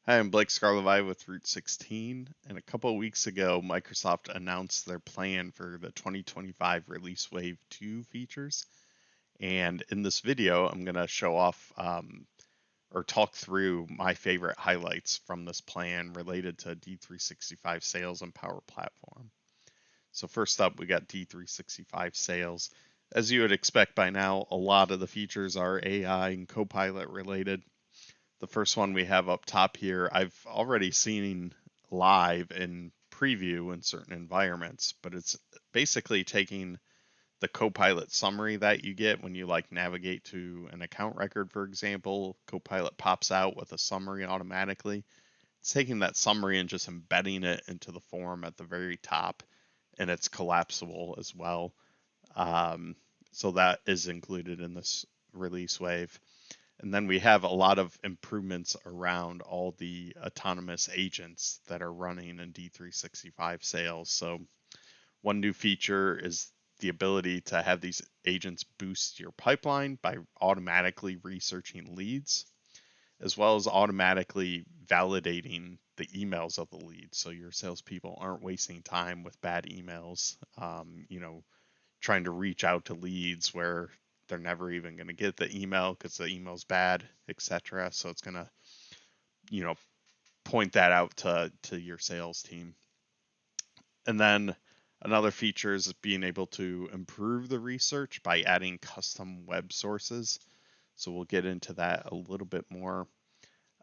Hi, I'm Blake Scarlevy with Route 16, and a couple of weeks ago, Microsoft announced their plan for the 2025 Release Wave 2 features. And in this video, I'm going to show off or talk through my favorite highlights from this plan related to D365 Sales and Power Platform. So first up, we got D365 Sales. As you would expect by now, a lot of the features are AI and Copilot related. The first one we have up top here, I've already seen live in preview in certain environments, but it's basically taking the Copilot summary that you get when you like navigate to an account record, for example. Copilot pops out with a summary automatically. It's taking that summary and just embedding it into the form at the very top, and it's collapsible as well. So that is included in this release wave. And then we have a lot of improvements around all the autonomous agents that are running in D365 Sales. So one new feature is the ability to have these agents boost your pipeline by automatically researching leads, as well as automatically validating the emails of the leads. So your salespeople aren't wasting time with bad emails, trying to reach out to leads where they're never even going to get the email because the email's bad, etc. So it's going to, you know, point that out to your sales team. And then another feature is being able to improve the research by adding custom web sources. So we'll get into that a little bit more.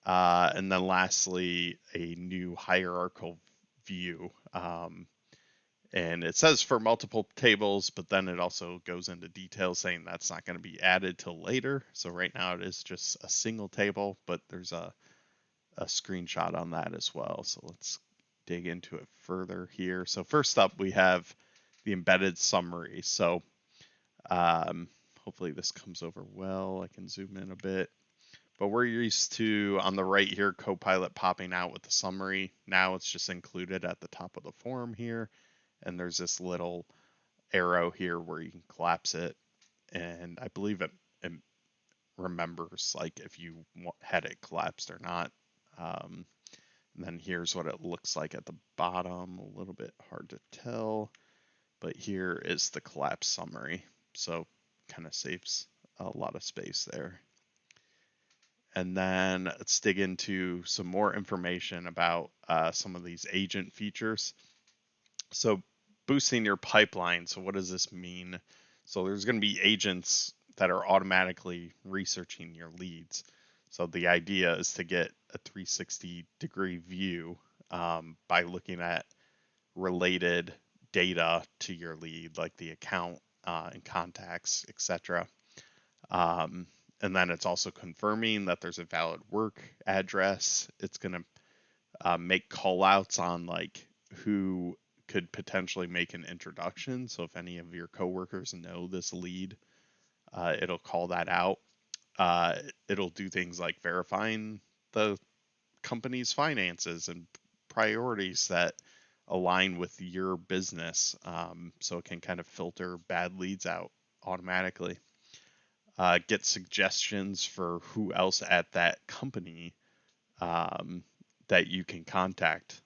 And then lastly, a new hierarchical view. And it says for multiple tables, but then it also goes into detail saying that's not going to be added till later. So right now it is just a single table, but there's a screenshot on that as well. So let's dig into it further here. So first up, we have the embedded summary. So hopefully this comes over well. I can zoom in a bit. But we're used to, on the right here, Copilot popping out with the summary. Now it's just included at the top of the form here. And there's this little arrow here where you can collapse it. And I believe it remembers like if you had it collapsed or not. And then here's what it looks like at the bottom. A little bit hard to tell. But here is the collapse summary. So kind of saves a lot of space there. And then let's dig into some more information about some of these agent features. So boosting your pipeline. So what does this mean? So there's going to be agents that are automatically researching your leads. So the idea is to get a 360-degree view by looking at related data to your lead, like the account and contacts, etc. And then it's also confirming that there's a valid work address. It's going to make call outs on like who could potentially make an introduction. So if any of your coworkers know this lead, it'll call that out. It'll do things like verifying the company's finances and priorities that align with your business. So it can kind of filter bad leads out automatically. Get suggestions for who else at that company that you can contact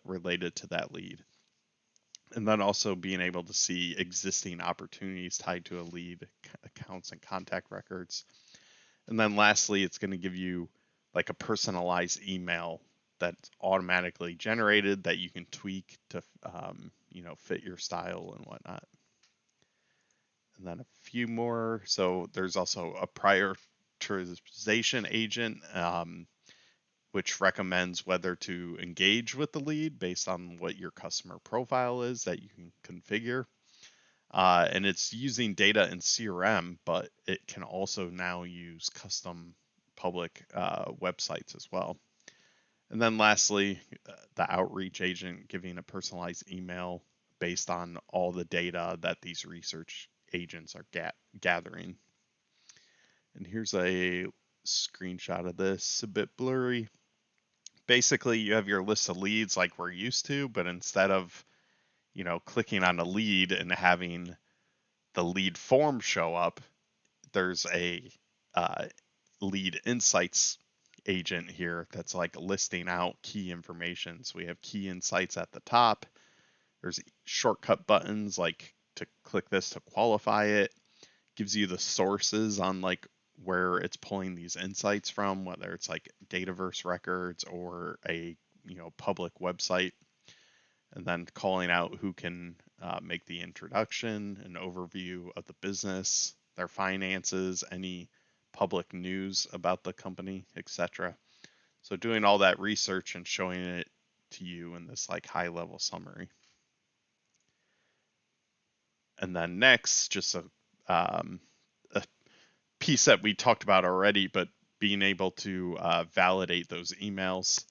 related to that lead. And then also being able to see existing opportunities tied to a lead, accounts and contact records. And then lastly, it's going to give you like a personalized email that's automatically generated that you can tweak to fit your style and whatnot. And then a few more. So there's also a prioritization agent, which recommends whether to engage with the lead based on what your customer profile is that you can configure. And it's using data in CRM, but it can also now use custom public websites as well. And then lastly, the outreach agent giving a personalized email based on all the data that these research agents are gathering. And here's a screenshot of this, a bit blurry. Basically, you have your list of leads like we're used to, but instead of, clicking on a lead and having the lead form show up, there's a lead insights agent here that's like listing out key information. So we have key insights at the top. There's shortcut buttons like to click this to qualify it. Gives you the sources on like where it's pulling these insights from, whether it's like Dataverse records or a public website, and then calling out who can make the introduction, an overview of the business, their finances, any public news about the company, etc. So doing all that research and showing it to you in this like high level summary. And then next, just a piece that we talked about already, but being able to validate those emails.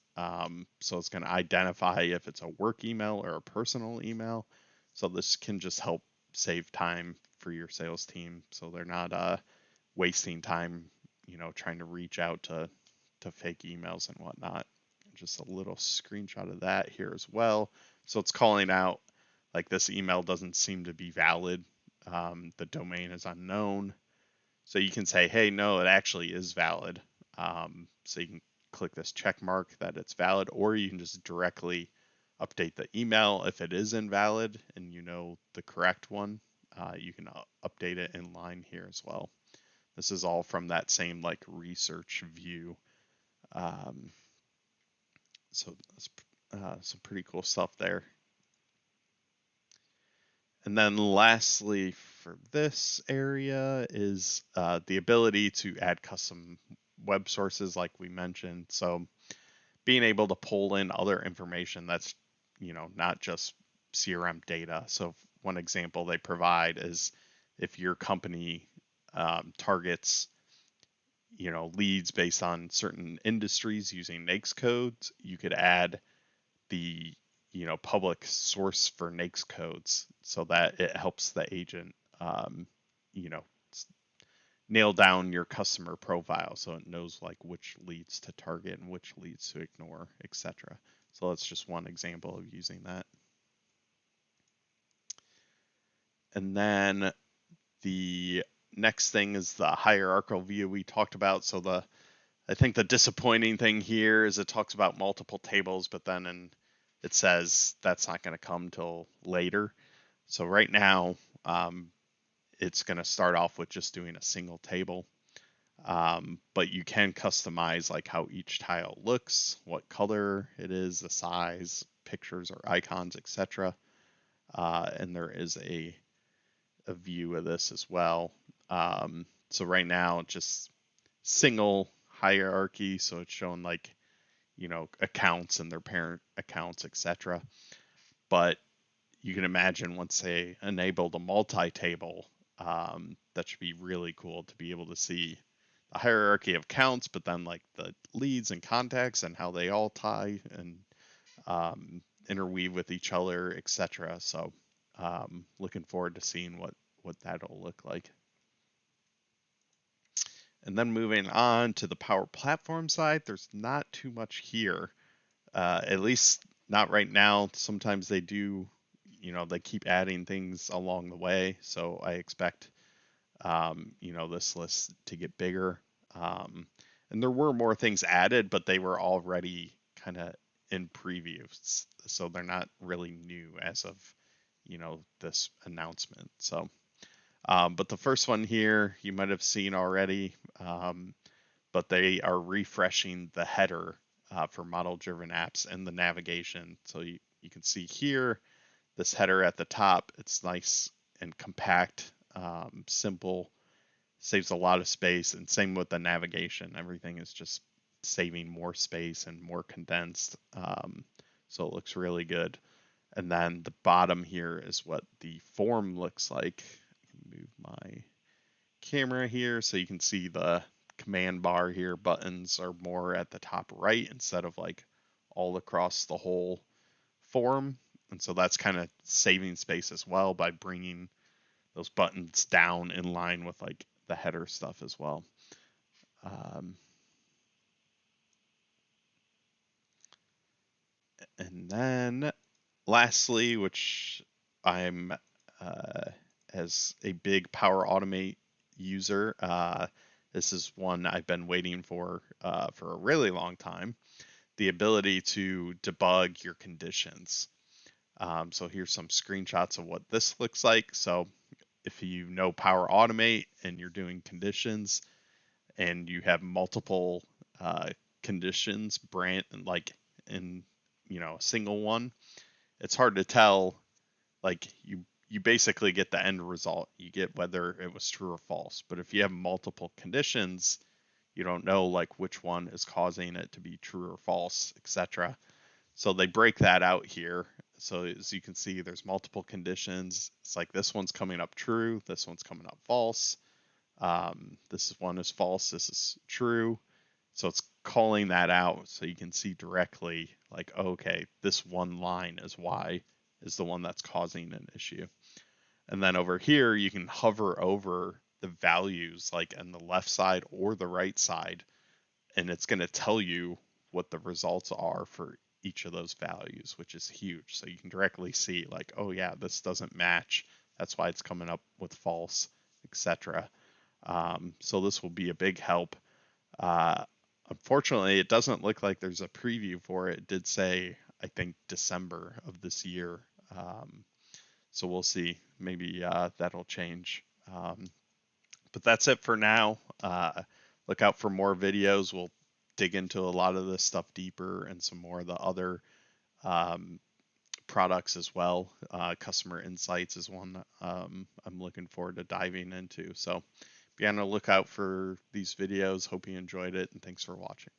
So it's going to identify if it's a work email or a personal email. So this can just help save time for your sales team, so they're not wasting time, trying to reach out to fake emails and whatnot. Just a little screenshot of that here as well. So it's calling out like this email doesn't seem to be valid. The domain is unknown. So you can say, hey, no, it actually is valid. So you can click this check mark that it's valid, or you can just directly update the email if it is invalid and you know the correct one. You can update it in line here as well. This is all from that same like research view. So that's some pretty cool stuff there. And then lastly for this area is the ability to add custom web sources like we mentioned. So being able to pull in other information that's, not just CRM data. So one example they provide is if your company targets, leads based on certain industries using NAICS codes, you could add the public source for NAICS codes so that it helps the agent you know nail down your customer profile, so it knows like which leads to target and which leads to ignore, etc. So that's just one example of using that. And then the next thing is the hierarchical view we talked about. So I think the disappointing thing here is it talks about multiple tables, but then it says that's not going to come till later. So right now, it's going to start off with just doing a single table. But you can customize like how each tile looks, what color it is, the size, pictures or icons, etc. And there is a view of this as well. So right now, just single hierarchy. So it's showing like, accounts and their parent accounts, etc. But you can imagine once they enable the multi-table, that should be really cool to be able to see the hierarchy of counts, but then like the leads and contacts and how they all tie and interweave with each other, etc. So looking forward to seeing what that'll look like. And then moving on to the Power Platform side, there's not too much here, at least not right now. Sometimes they do, they keep adding things along the way. So I expect, this list to get bigger. And there were more things added, but they were already kind of in previews. So they're not really new as of, this announcement. So, but the first one here, you might have seen already, but they are refreshing the header for model-driven apps and the navigation. So you can see here, this header at the top, it's nice and compact, simple, saves a lot of space, and same with the navigation. Everything is just saving more space and more condensed. So it looks really good. And then the bottom here is what the form looks like. I can move my camera here so you can see the command bar here. Buttons are more at the top right instead of like all across the whole form. And so that's kind of saving space as well by bringing those buttons down in line with like the header stuff as well. And then lastly, which I'm as a big Power Automate user, This is one I've been waiting for a really long time. The ability to debug your conditions. So here's some screenshots of what this looks like. So if you know Power Automate and you're doing conditions and you have multiple uh, conditions brand like in a single one, it's hard to tell. Like you basically get the end result. You get whether it was true or false. But if you have multiple conditions, you don't know like which one is causing it to be true or false, etc. So they break that out here. So as you can see, there's multiple conditions. It's like this one's coming up true, this one's coming up false. This one is false, this is true. So it's calling that out so you can see directly like, okay, this one line is why is the one that's causing an issue. And then over here, you can hover over the values like on the left side or the right side, and it's going to tell you what the results are for each of those values, which is huge. So you can directly see like, oh yeah, this doesn't match. That's why it's coming up with false, etc. So this will be a big help. Uh, Unfortunately, it doesn't look like there's a preview for it. It did say, I think, December of this year. Um, so we'll see. Maybe that'll change. But that's it for now. Look out for more videos. We'll dig into a lot of this stuff deeper and some more of the other um, products as well. Customer insights is one I'm looking forward to diving into. So be on the lookout for these videos. Hope you enjoyed it, and thanks for watching.